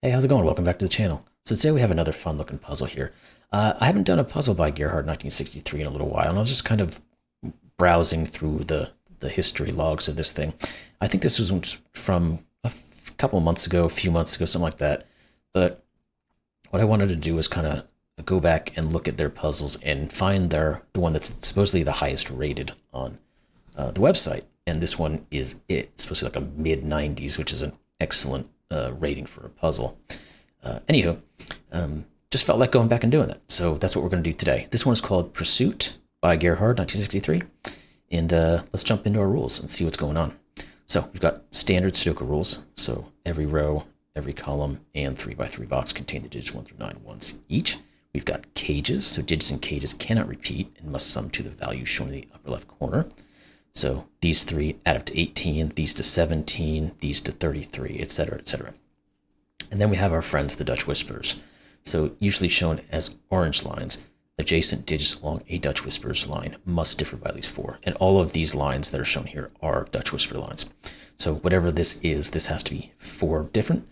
Hey, how's it going? Welcome back to the channel. So today we have another fun looking puzzle here. I haven't done a puzzle by Gerhard 1963 in a little while, and I was just kind of browsing through the history logs of this thing. I think this was from couple of months ago, a few months ago, something like that. But what I wanted to do was kind of go back and look at their puzzles and find the one that's supposedly the highest rated on the website. And this one is it. It's supposed to be like a mid 90s, which is an excellent rating for a puzzle. Anywho, just felt like going back and doing that. So that's what we're going to do today. This one is called Pursuit by Gerhard, 1963. And let's jump into our rules and see what's going on. So we've got standard Sudoku rules. So every row, every column, and 3x3 box contain the digits 1 through 9 once each. We've got cages. So digits in cages cannot repeat and must sum to the value shown in the upper left corner. So these three add up to 18, these to 17, these to 33, etc., etc. And then we have our friends, the Dutch Whisperers. So usually shown as orange lines, adjacent digits along a Dutch Whisperers line must differ by at least 4. And all of these lines that are shown here are Dutch Whisperer lines. So whatever this is, this has to be 4 different.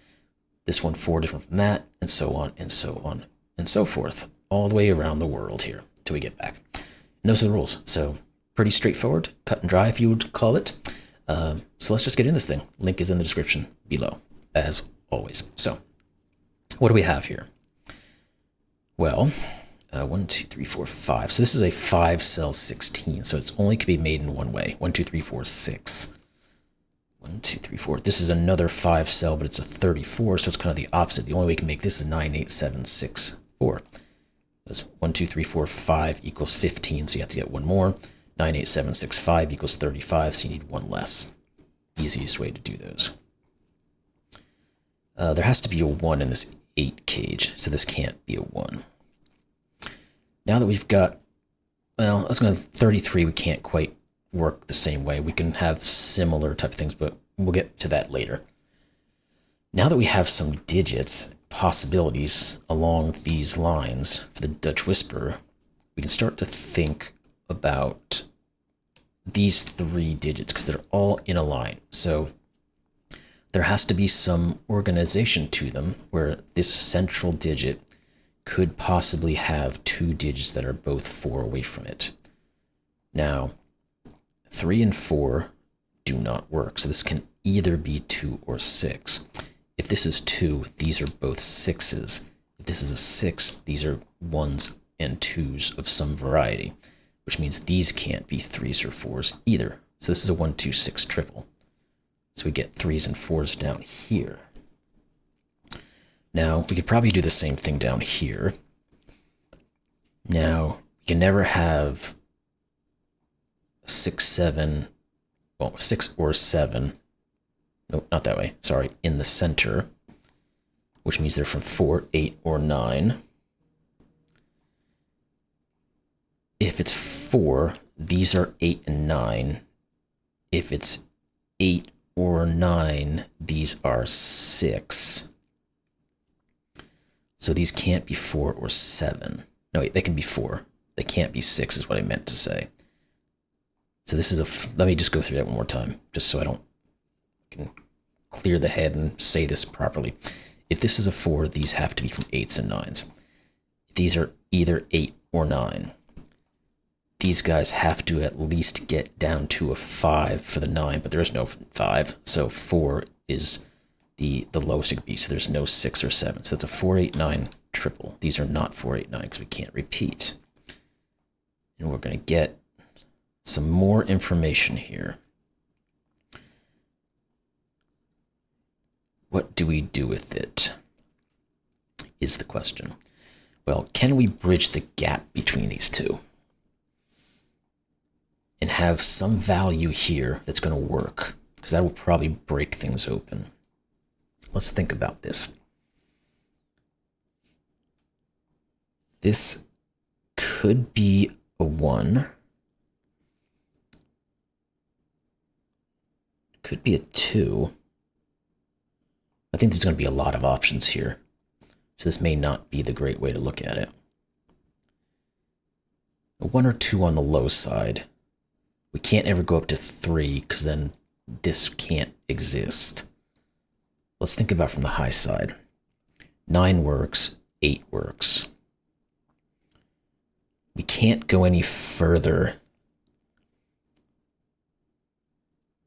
This one 4 different from that, and so on, and so on, and so forth, all the way around the world here till we get back. And those are the rules. So pretty straightforward, cut and dry, if you would call it. So let's just get in this thing. Link is in the description below, as always. So what do we have here? Well, 1, 2, 3, 4, 5. So this is a 5-cell 16. So it's only could be made in one way. 1, 2, 3, 4, 6. 1, 2, 3, 4. This is another 5-cell, but it's a 34. So it's kind of the opposite. The only way we can make this is 9, 8, 7, 6, 4. Because 1, 2, 3, 4, 5 equals 15. So you have to get one more. 9, 8, 7, 6, 5 equals 35, so you need one less. Easiest way to do those. There has to be a 1 in this 8 cage, so this can't be a 1. Now that we've got, well, I was going to 33, we can't quite work the same way. We can have similar type of things, but we'll get to that later. Now that we have some digits, possibilities along these lines for the Dutch Whisperer, we can start to think about these 3 digits because they're all in a line. So there has to be some organization to them where this central digit could possibly have 2 digits that are both 4 away from it. Now, 3 and 4 do not work. So this can either be 2 or 6. If this is 2, these are both 6s. If this is a 6, these are 1s and 2s of some variety, which means these can't be 3s or 4s either. So this is a 1, 2, 6 triple. So we get 3s and 4s down here. Now, we could probably do the same thing down here. Now, you can never have 6, 7, well, 6 or 7. Nope, not that way. Sorry, in the center, which means they're from 4, 8, or 9. If it's 4, these are 8 and 9. If it's 8 or 9, these are 6. So these can't be 4 or 7. No, wait, they can be 4. They can't be 6 is what I meant to say. So this is let me just go through that one more time, just so I can clear the head and say this properly. If this is a 4, these have to be from 8s and 9s. These are either 8 or 9. These guys have to at least get down to a 5 for the 9, but there is no 5. So 4 is the lowest it could be. So there's no 6 or 7. So it's a 4, 8, 9 triple. These are not 4, 8, 9 because we can't repeat. And we're going to get some more information here. What do we do with it is the question. Well, can we bridge the gap between these two and have some value here that's going to work? Because that will probably break things open. Let's think about this. This could be a 1. Could be a 2. I think there's going to be a lot of options here. So this may not be the great way to look at it. A 1 or 2 on the low side. We can't ever go up to 3 because then this can't exist. Let's think about from the high side. 9 works, 8 works. We can't go any further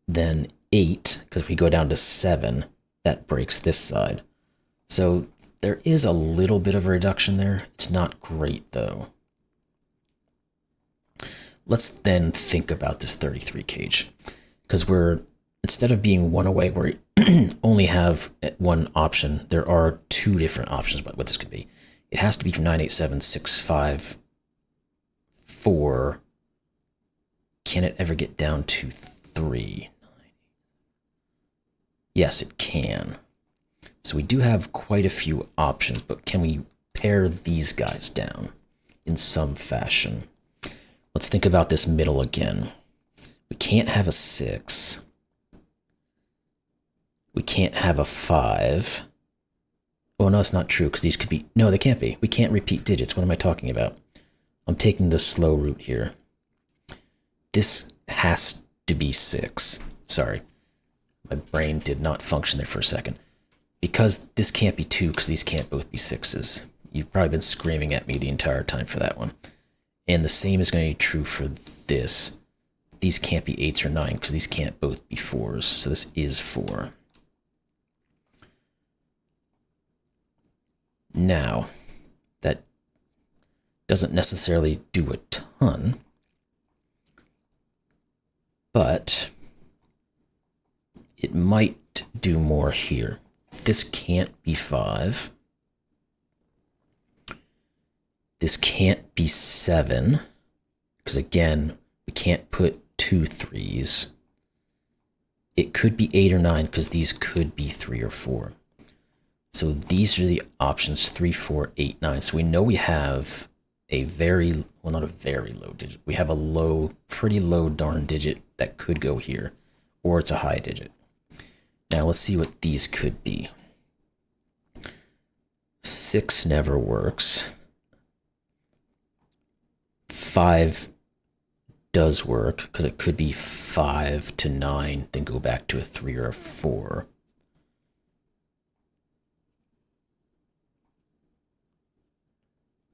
than 8, because if we go down to 7, that breaks this side. So there is a little bit of a reduction there. It's not great, though. Let's then think about this 33 cage, because instead of being one away, we only have one option. There are 2 different options about what this could be. It has to be from 98765. Can it ever get down to 3? Yes, it can. So we do have quite a few options, but can we pare these guys down in some fashion? Let's think about this middle again. We can't have a 6. We can't have a 5. Oh, no, it's not true, because these could be... No, they can't be. We can't repeat digits. What am I talking about? I'm taking the slow route here. This has to be 6. Sorry. My brain did not function there for a second. Because this can't be 2, because these can't both be 6s. You've probably been screaming at me the entire time for that one. And the same is going to be true for this. These can't be 8s or 9, because these can't both be 4s. So this is 4. Now, that doesn't necessarily do a ton, but it might do more here. This can't be 5. This can't be 7, because again, we can't put 2 3s. It could be 8 or 9, because these could be 3 or 4. So these are the options, 3, 4, 8, 9. So we know we have a very, well, not a very low digit. We have a low, pretty low darn digit that could go here, or it's a high digit. Now let's see what these could be. 6 never works. 5 does work, because it could be 5 to 9, then go back to a 3 or a 4.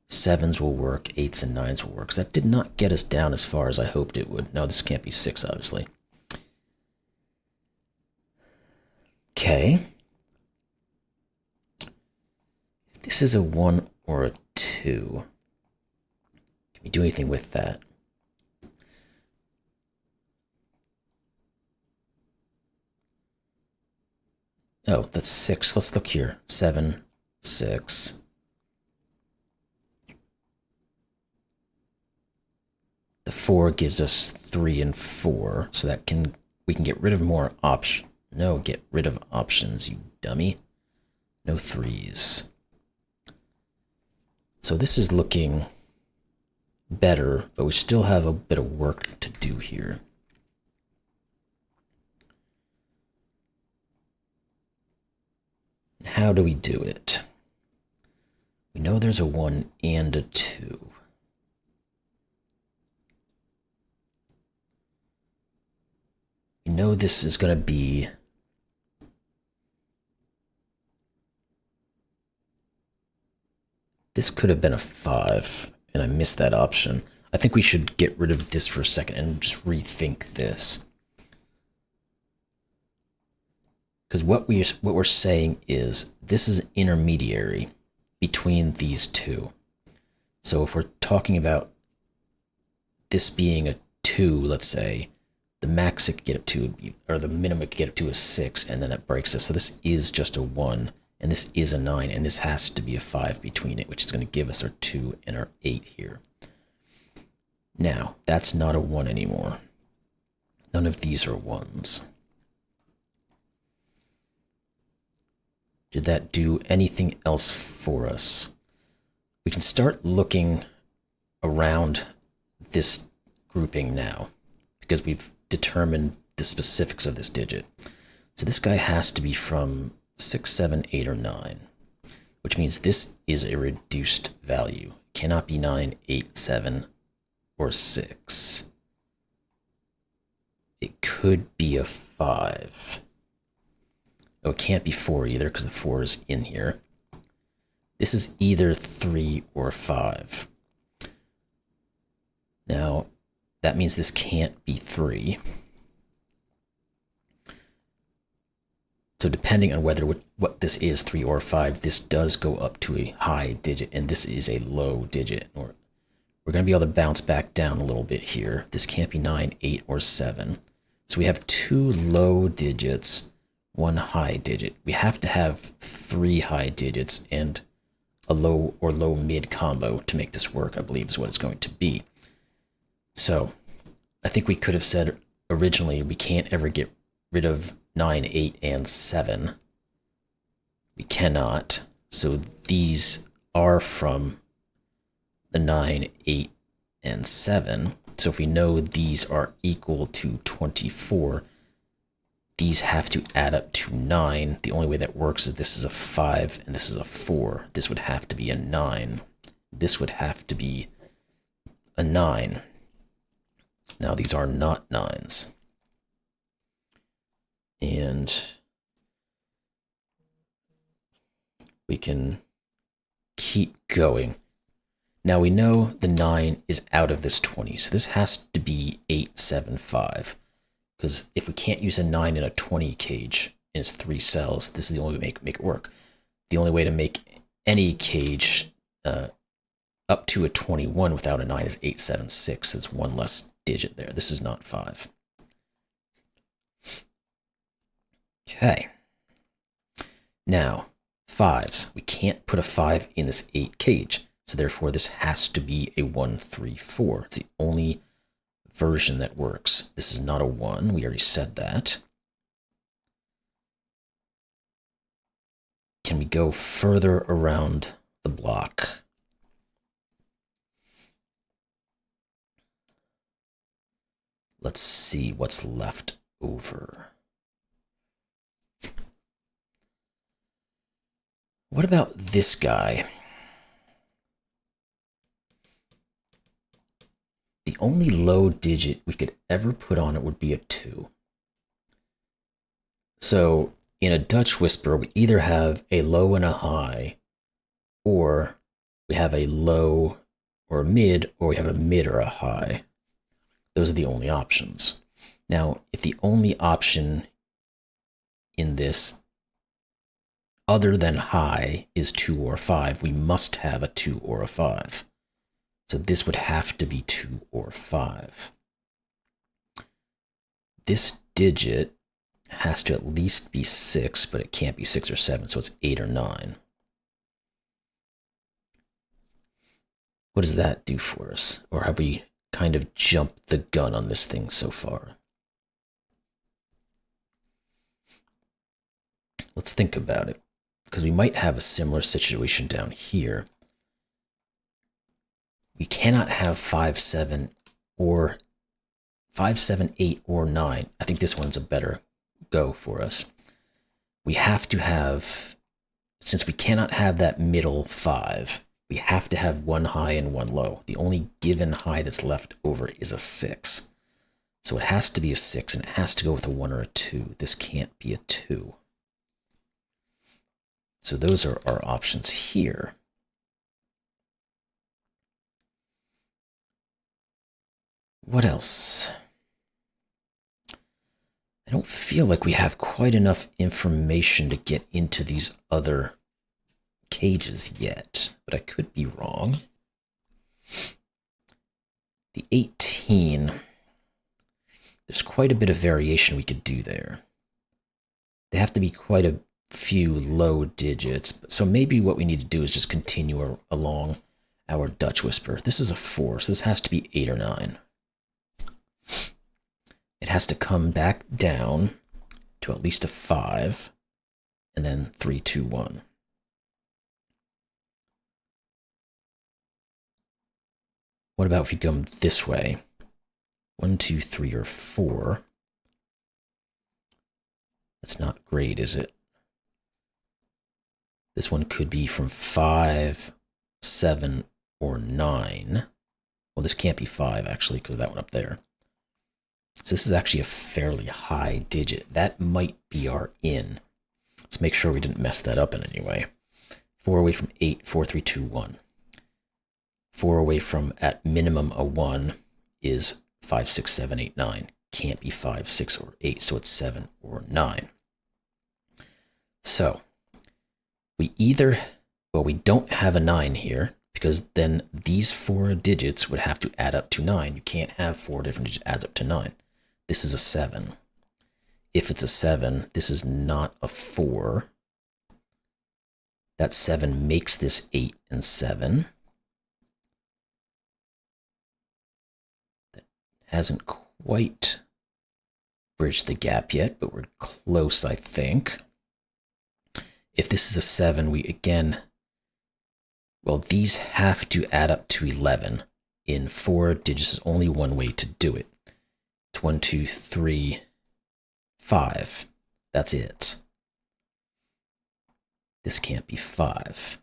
Sevens will work, 8s and 9s will work. So that did not get us down as far as I hoped it would. No, this can't be 6, obviously. Okay. If this is a 1 or a 2, can we do anything with that? Oh, that's 6. Let's look here. 7, 6. The 4 gives us 3 and 4, so that we can get rid of more options. No, get rid of options, you dummy. No 3s. So this is looking better, but we still have a bit of work to do here. How do we do it? We know there's a 1 and a 2. We know this is going to be... This could have been a 5, and I missed that option. I think we should get rid of this for a second and just rethink this. Because what we're saying is this is an intermediary between these two. So if we're talking about this being a 2, let's say, the max it could get up to would be, or the minimum it could get up to is 6, and then that breaks us. So this is just a 1, and this is a 9, and this has to be a 5 between it, which is going to give us our 2 and our 8 here. Now, that's not a 1 anymore. None of these are 1s. Did that do anything else for us? We can start looking around this grouping now, because we've determined the specifics of this digit. So this guy has to be from 6, 7, 8, or 9, which means this is a reduced value. It cannot be 9, 8, 7, or 6. It could be a 5. Oh, it can't be 4 either, because the 4 is in here. This is either 3 or 5. Now, that means this can't be 3. So depending on whether what this is, 3 or 5, this does go up to a high digit, and this is a low digit. We're going to be able to bounce back down a little bit here. This can't be 9, 8, or 7. So we have 2 low digits, 1 high digit. We have to have 3 high digits and a low or low mid combo to make this work, I believe is what it's going to be. So I think we could have said originally we can't ever get rid of 9, 8, and 7. We cannot. So these are from the 9, 8, and 7. So if we know these are equal to 24, these have to add up to 9. The only way that works is this is a 5 and this is a 4. This would have to be a 9. This would have to be a 9. Now these are not 9s. And we can keep going. Now we know the 9 is out of this 20, so this has to be 8, 7, 5. Because if we can't use a 9 in a 20 cage and it's 3 cells, this is the only way to make it work. The only way to make any cage up to a 21 without a 9 is 8, 7, 6. It's 1 less digit there. This is not 5. Okay. Now, 5s. We can't put a 5 in this 8 cage, so therefore this has to be a 1, 3, 4. It's the only version that works. This is not a 1. We already said that. Can we go further around the block? Let's see what's left over. What about this guy? The only low digit we could ever put on it would be a 2. So in a Dutch whisper, we either have a low and a high, or we have a low or a mid, or we have a mid or a high. Those are the only options. Now, if the only option in this other than high is 2 or 5, we must have a 2 or a 5. So this would have to be 2 or 5. This digit has to at least be 6, but it can't be 6 or 7, so it's 8 or 9. What does that do for us? Or have we kind of jumped the gun on this thing so far? Let's think about it, because we might have a similar situation down here. We cannot have 5, 7, or 5, 7, 8, or 9. I think this one's a better go for us. We have to have, since we cannot have that middle 5, we have to have 1 high and 1 low. The only given high that's left over is a 6. So it has to be a 6, and it has to go with a 1 or a 2. This can't be a 2. So those are our options here. What else? I don't feel like we have quite enough information to get into these other cages yet, but I could be wrong. The 18, there's quite a bit of variation we could do there. They have to be quite a few low digits, so maybe what we need to do is just continue along our Dutch whisper. This is a 4, so this has to be 8 or 9. It has to come back down to at least a 5, and then 3, 2, 1. What about if we come this way? 1, 2, 3, or 4. That's not great, is it? This one could be from 5, 7, or 9. Well, this can't be 5, actually, because of that one up there. So this is actually a fairly high digit. That might be our in. Let's make sure we didn't mess that up in any way. 4 away from 8, 4, 3, 2, 1. 4 away from, at minimum, a 1 is 5, 6, 7, 8, 9. Can't be 5, 6, or 8, so it's 7 or 9. So, we either, well, we don't have a 9 here, because then these 4 digits would have to add up to 9. You can't have 4 different digits adds up to 9. This is a 7. If it's a 7, this is not a 4. That 7 makes this 8 and 7. That hasn't quite bridged the gap yet, but we're close, I think. If this is a 7, we again, well, these have to add up to 11. In 4 digits, there's only one way to do it. It's 1, 2, 3, 5. That's it. This can't be 5.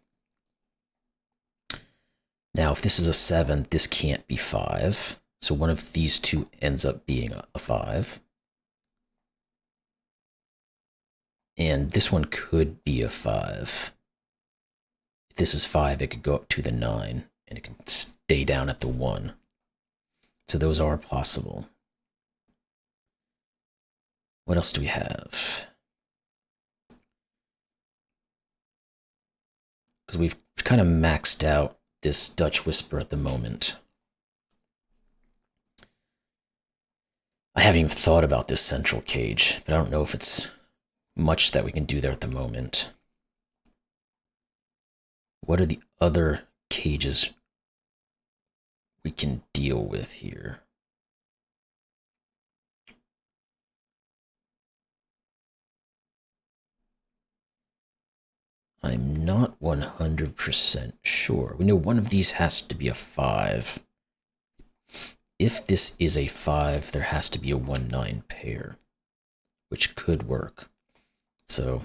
Now, if this is a 7, this can't be 5. So one of these two ends up being a 5. And this one could be a 5. If this is 5, it could go up to the 9, and it can stay down at the 1. So those are possible. What else do we have? Because we've kind of maxed out this Dutch Whisper at the moment. I haven't even thought about this central cage, but I don't know if it's much that we can do there at the moment. What are the other cages we can deal with here? I'm not 100% sure. We know one of these has to be a 5. If this is a 5, there has to be a 1-9 pair, which could work. So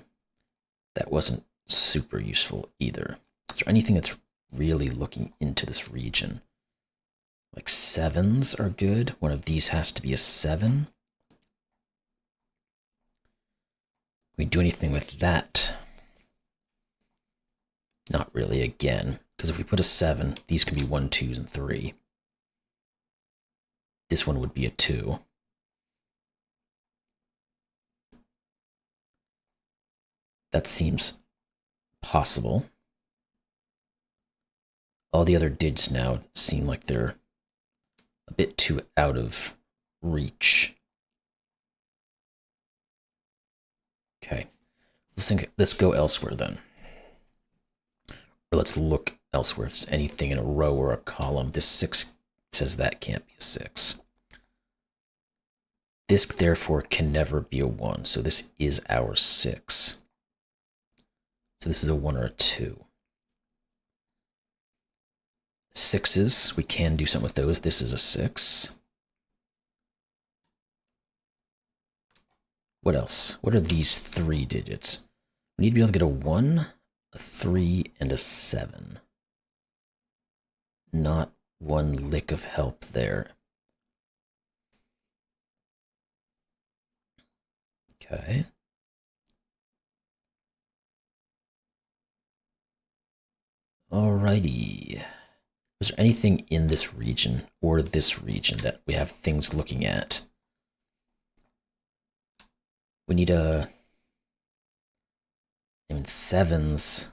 that wasn't super useful either. Is there anything that's really looking into this region? Like 7s are good. One of these has to be a 7. Can we do anything with that? Not really, again, because if we put a 7, these can be 1, 2s, and 3. This one would be a 2. That seems possible. All the other dids now seem like they're a bit too out of reach. Okay, let's go elsewhere then. Or let's look elsewhere if there's anything in a row or a column. This 6 says that can't be a 6. This, therefore, can never be a 1, so this is our 6. So this is a 1 or a 2. 6s, we can do something with those. This is a 6. What else? What are these 3 digits? We need to be able to get a 1, a 3, and a 7. Not one lick of help there. Okay. Alrighty. Is there anything in this region or this region that we have things looking at? We need a... I mean, 7s.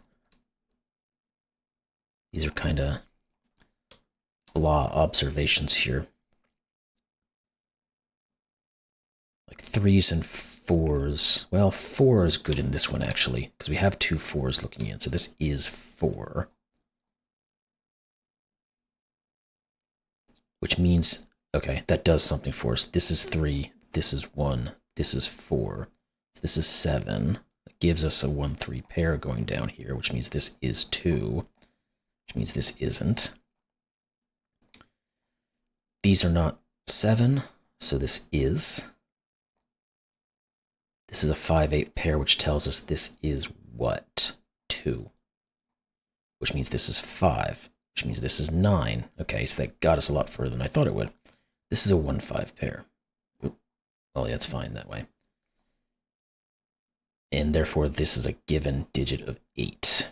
These are kind of blah observations here. Like 3s and 4s. Well, 4 is good in this one, actually, because we have 2 4s looking in, so this is 4. Which means, okay, that does something for us. This is 3, this is 1, this is 4, this is 7. It gives us a 1-3 pair going down here, which means this is 2, which means this isn't. These are not 7, so this is. This is a 5-8 pair, which tells us this is what? 2. Which means this is 5. Which means this is 9. Okay, so that got us a lot further than I thought it would. This is a 1-5 pair. Oop. Well, yeah, it's fine that way. And therefore, this is a given digit of 8.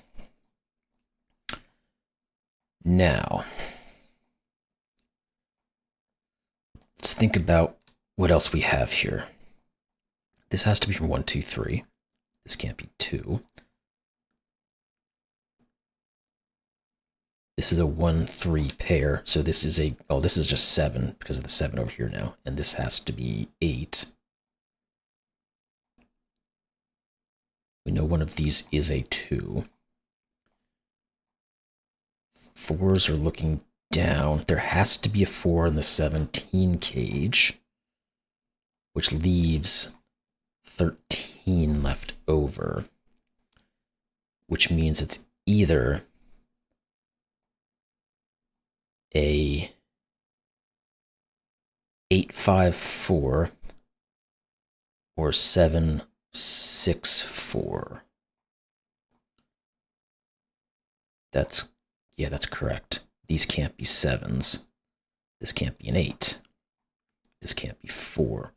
Now, let's think about what else we have here. This has to be from 1, 2, 3. This can't be 2. This is a 1, 3 pair. So this is a, oh, this is just 7 because of the 7 over here now. And this has to be 8. We know one of these is a 2. 4s are looking down. There has to be a 4 in the 17 cage, which leaves 13 left over, which means it's either a 8-5-4 or 7-6-4. That's correct. These can't be 7s. This can't be an 8. This can't be 4.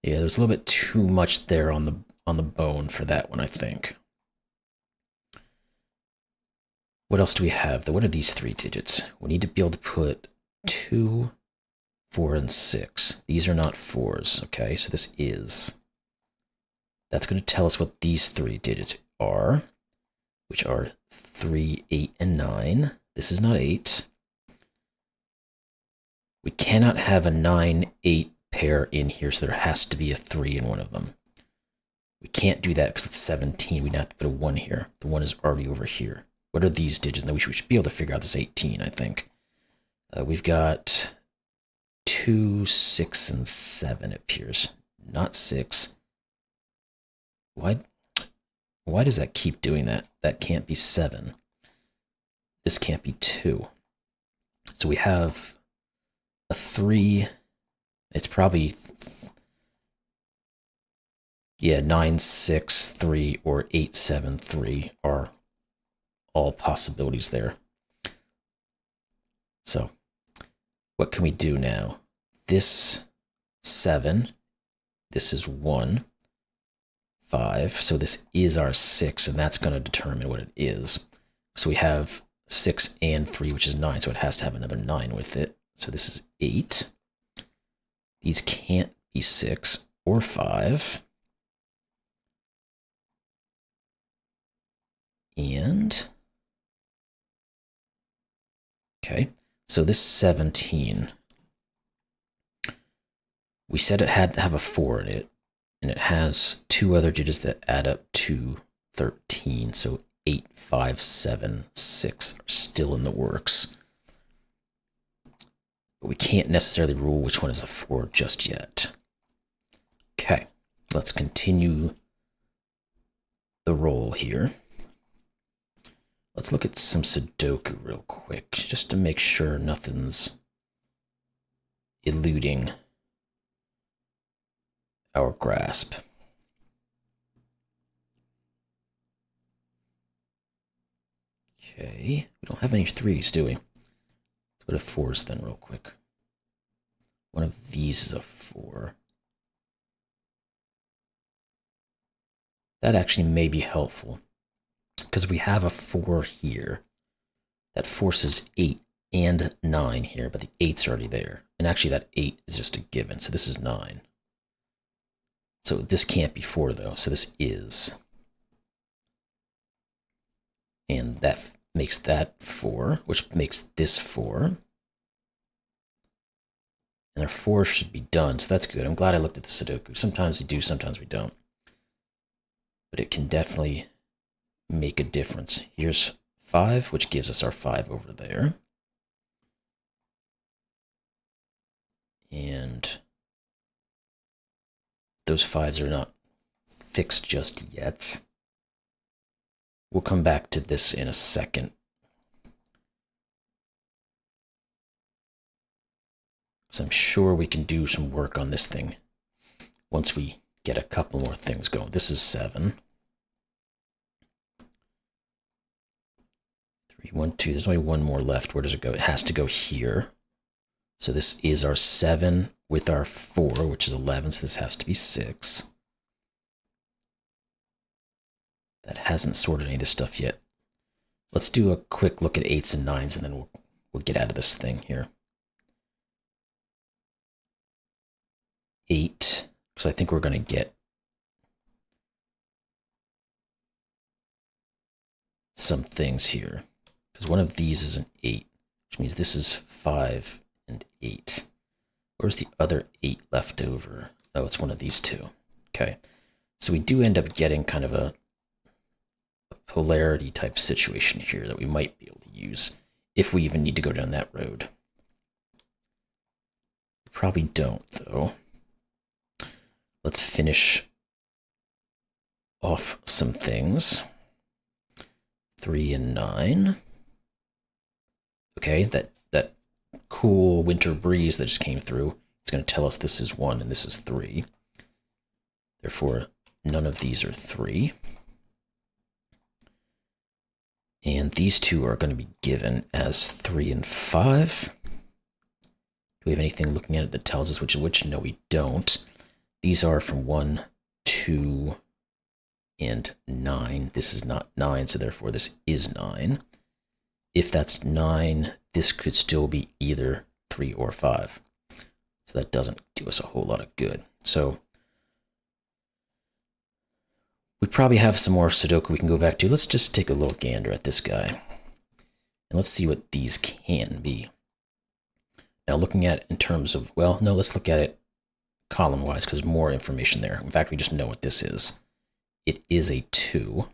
Yeah, there's a little bit too much there on the bone for that one, I think. What else do we have? What are these 3 digits? We need to be able to put 2, 4, and 6. These are not 4s, okay? So this is. That's going to tell us what these 3 digits are, which are 3, 8, and 9. This is not 8. We cannot have a 9, 8 pair in here, so there has to be a 3 in one of them. We can't do that because it's 17. We'd have to put a 1 here. The 1 is already over here. What are these digits? Now we should be able to figure out this 18, I think. We've got 2, 6, and 7, it appears. Not 6. Why does that keep doing that? That can't be 7. This can't be 2. So we have a 3. It's probably, yeah, 9, 6, 3, or 8, 7, 3 are all possibilities there. So what can we do now? This 7, this is 1, 5, so this is our 6, and that's going to determine what it is. So we have 6 and 3, which is 9, so it has to have another 9 with it. So this is 8. These can't be 6 or 5. And, okay, so this 17, we said it had to have a 4 in it, and it has 2 other digits that add up to 13, so 8, 5, 7, 6 are still in the works. But we can't necessarily rule which one is a 4 just yet. Okay, let's continue the roll here. Let's look at some Sudoku real quick, just to make sure nothing's eluding our grasp. Okay, we don't have any 3s, do we? Let's go to 4s then real quick. One of these is a 4. That actually may be helpful, because we have a 4 here. That forces 8 and 9 here, but the 8's already there. And actually that 8 is just a given, so this is 9. So this can't be 4 though, so this is. And that makes that 4, which makes this 4. And our 4 should be done, so that's good. I'm glad I looked at the Sudoku. Sometimes we do, sometimes we don't. But it can definitely make a difference. Here's 5, which gives us our 5 over there. And those 5s are not fixed just yet. We'll come back to this in a second. So I'm sure we can do some work on this thing once we get a couple more things going. This is 7. 3, 1, 2. There's only one more left. Where does it go? It has to go here. So this is our 7 with our 4, which is 11. So this has to be 6. That hasn't sorted any of this stuff yet. Let's do a quick look at 8s and 9s, and then we'll get out of this thing here. 8, because I think we're going to get some things here. Because one of these is an 8, which means this is 5 and 8. Where's the other 8 left over? Oh, it's one of these two. Okay. So we do end up getting kind of a polarity type situation here that we might be able to use if we even need to go down that road. We probably don't, though. Let's finish off some things. 3 and 9. Okay, that cool winter breeze that just came through, it's going to tell us this is 1 and this is 3. Therefore, none of these are 3. And these two are going to be given as 3 and 5. Do we have anything looking at it that tells us which is which? No, we don't. These are from 1, 2, and 9. This is not 9, so therefore this is 9. If that's 9, this could still be either 3 or 5. So that doesn't do us a whole lot of good. So we probably have some more Sudoku we can go back to. Let's just take a little gander at this guy. And let's see what these can be. Now looking at it in terms of, well, no, let's look at it column-wise because there's more information there. In fact, we just know what this is. It is a 2.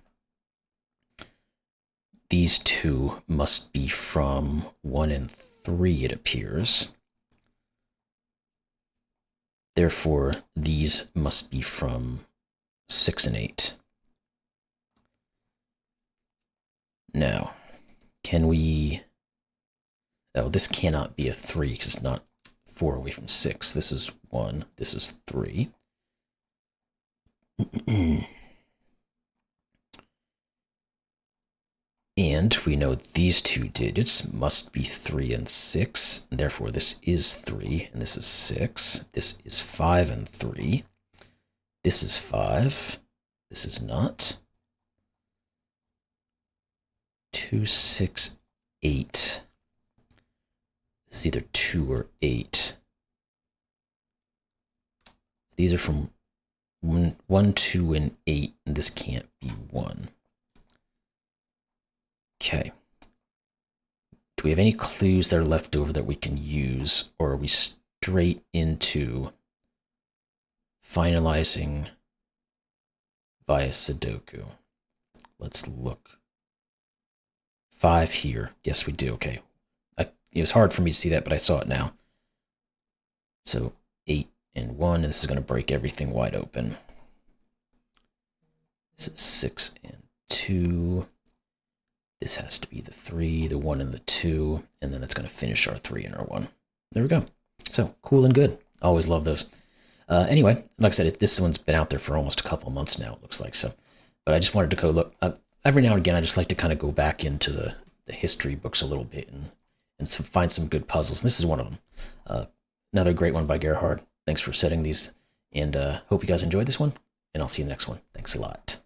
These two must be from 1 and 3, it appears. Therefore, these must be from 6 and 8. Now, can we... Oh, this cannot be a 3 because it's not 4 away from 6. This is 1. This is 3. And we know these two digits must be 3 and 6. And therefore, this is 3 and this is 6. This is 5 and 3. This is 5. This is not. 2, 6, 8. This is either 2 or 8. These are from 1, 2, and 8, and this can't be 1. Okay. Do we have any clues that are left over that we can use, or are we straight into finalizing via Sudoku? Let's look. 5 here. Yes, we do. Okay. It was hard for me to see that, but I saw it now. So 8 and 1, and this is going to break everything wide open. This is 6 and 2. This has to be the 3, the 1, and the 2, and then that's going to finish our 3 and our 1. There we go. So, cool and good. Always love those. Anyway, like I said, this one's been out there for almost a couple of months now, it looks like. So, but I just wanted to go look. Every now and again, I just like to kind of go back into the history books a little bit and find some good puzzles. And this is one of them. Another great one by Gerhard. Thanks for setting these, and hope you guys enjoyed this one, and I'll see you in the next one. Thanks a lot.